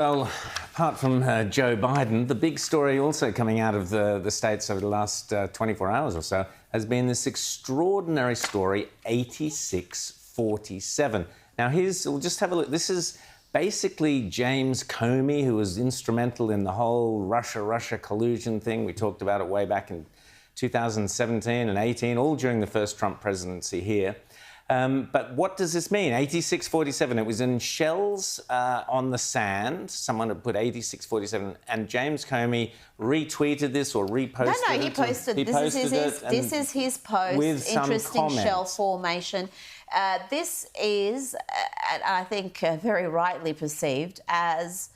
Well, apart from Joe Biden, the big story also coming out of the States over the last 24 hours or so has been this extraordinary story, 8647. Now, we'll just have a look. This is basically James Comey, who was instrumental in the whole Russia collusion thing. We talked about it way back in 2017 and 18, all during the first Trump presidency here. But what does this mean? 8647, it was in shells on the sand. Someone had put 8647, and James Comey retweeted this or reposted it. No, he posted. This is his post. With interesting some shell formation. This is, I think, very rightly perceived as,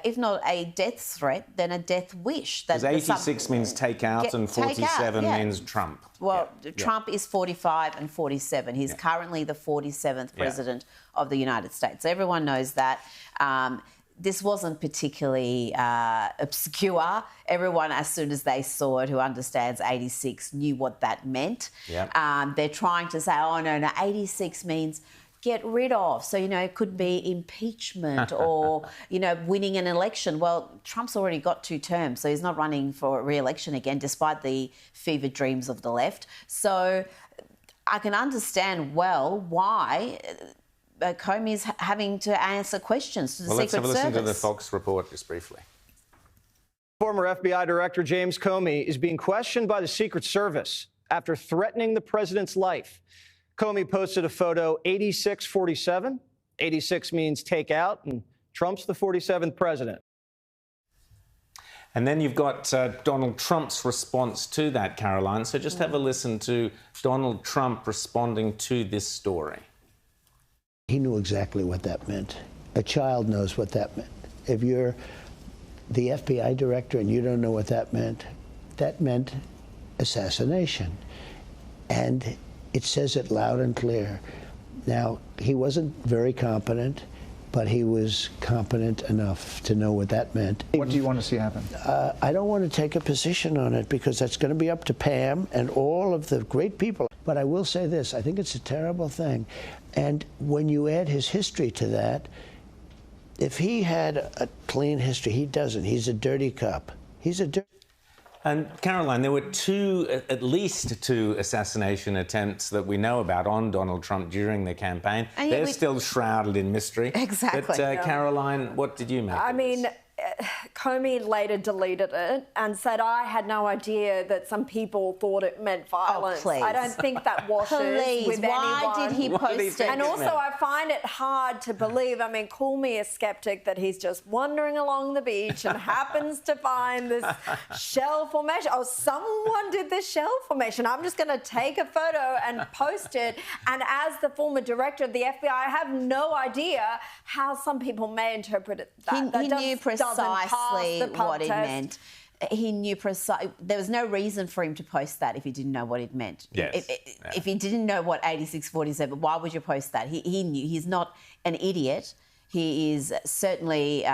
if not a death threat, then a death wish. Because 86 means take out and 47 means Trump. Well, Trump is 45 and 47. He's currently the 47th president of the United States. Everyone knows that. This wasn't particularly obscure. Everyone, as soon as they saw it, who understands 86, knew what that meant. They're trying to say, oh, no, 86 means get rid of. So, it could be impeachment or, winning an election. Well, Trump's already got 2 terms, so he's not running for re-election again, despite the fevered dreams of the left. So I can understand well why Comey's having to answer questions to the Secret Service. Let's have a listen to the Fox report just briefly. Former FBI Director James Comey is being questioned by the Secret Service after threatening the president's life. Comey posted a photo, 8647. 86 means take out, and Trump's the 47th president. And then you've got Donald Trump's response to that, Caroline. So just have a listen to Donald Trump responding to this story. He knew exactly what that meant. A child knows what that meant. If you're the FBI director and you don't know what that meant assassination. And it says it loud and clear. Now, he wasn't very competent, but he was competent enough to know what that meant. What do you want to see happen? I don't want to take a position on it because that's going to be up to Pam and all of the great people. But I will say this, I think it's a terrible thing. And when you add his history to that, if he had a clean history, he doesn't. He's a dirty cop. He's a dirty... And Caroline, there were at least two assassination attempts that we know about on Donald Trump during the campaign. They're still shrouded in mystery. Exactly. But Caroline, what did you make of this? Comey later deleted it and said, I had no idea that some people thought it meant violence. Oh, please. I don't think that washes with anyone. Why did he post it? And also, I find it hard to believe. Call me a skeptic that he's just wandering along the beach and happens to find this shell formation. Oh, someone did this shell formation. I'm just going to take a photo and post it. And as the former director of the FBI, I have no idea how some people may interpret it. He knew precisely what it meant. He knew precisely. There was no reason for him to post that if he didn't know what it meant. Yes. If he didn't know what 8647, why would you post that? He knew. He's not an idiot. He is certainly,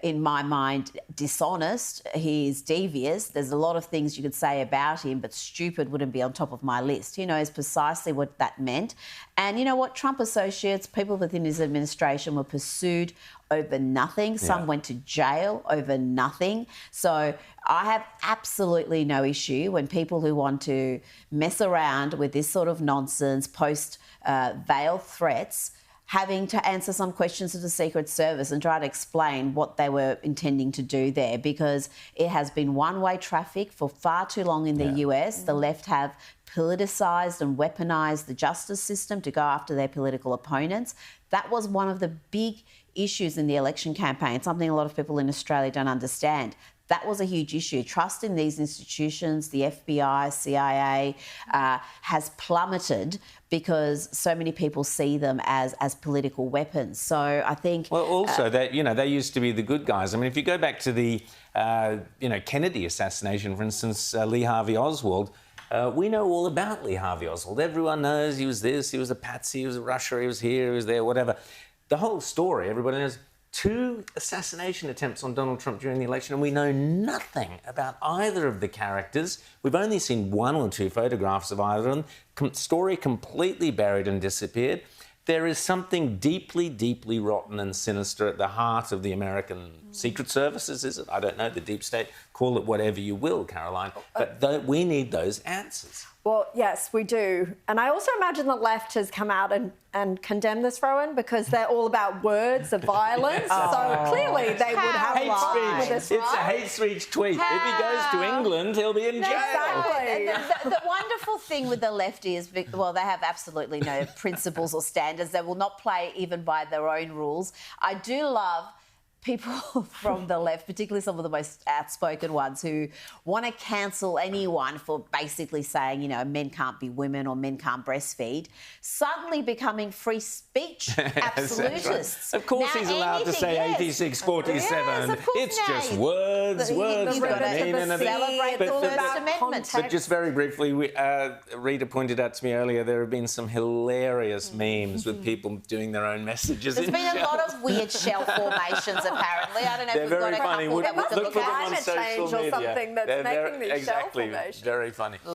in my mind, dishonest. He's devious. There's a lot of things you could say about him, but stupid wouldn't be on top of my list. He knows precisely what that meant. And you know what? Trump associates, people within his administration, were pursued over nothing. Some went to jail over nothing. So I have absolutely no issue when people who want to mess around with this sort of nonsense, post veiled threats, having to answer some questions to the Secret Service and try to explain what they were intending to do there, because it has been one-way traffic for far too long in the US. The left have politicised and weaponised the justice system to go after their political opponents. That was one of the big issues in the election campaign, something a lot of people in Australia don't understand. That was a huge issue. Trust in these institutions, the FBI, CIA, has plummeted because so many people see them as political weapons. So I think... Well, also, they used to be the good guys. If you go back to the, Kennedy assassination, for instance, Lee Harvey Oswald, we know all about Lee Harvey Oswald. Everyone knows he was this, he was a patsy, he was a rusher, he was here, he was there, whatever. The whole story, everybody knows. 2 assassination attempts on Donald Trump during the election, and we know nothing about either of the characters. We've only seen 1 or 2 photographs of either of them. Story completely buried and disappeared. there is something deeply, deeply rotten and sinister at the heart of the American Secret Services, is it? I don't know, the deep state. Call it whatever you will, Caroline. But we need those answers. Well, yes, we do. And I also imagine the left has come out and condemned this, Rowan, because they're all about words of violence. So clearly they would have a problem with this, It's right? a hate speech tweet. If he goes to England, he'll be in jail. Exactly. The wonderful thing with the left is, well, they have absolutely no principles or standards. They will not play even by their own rules. I do love people from the left, particularly some of the most outspoken ones, who want to cancel anyone for basically saying, you know, men can't be women or men can't breastfeed, suddenly becoming free speech absolutists. Of course Now, he's allowed to say yes. 86-47. Yes, of course It's now just words You've don't got to mean anything. celebrate the all First about Amendment. context. But just very briefly, Rita pointed out to me earlier, there have been some hilarious memes with people doing their own messages. There's been a lot of weird shell formations, apparently. I don't know They're if we've got very a funny. couple that we can Look look for them at. on Climate social change or media. something that's making these shell exactly, formations. very funny.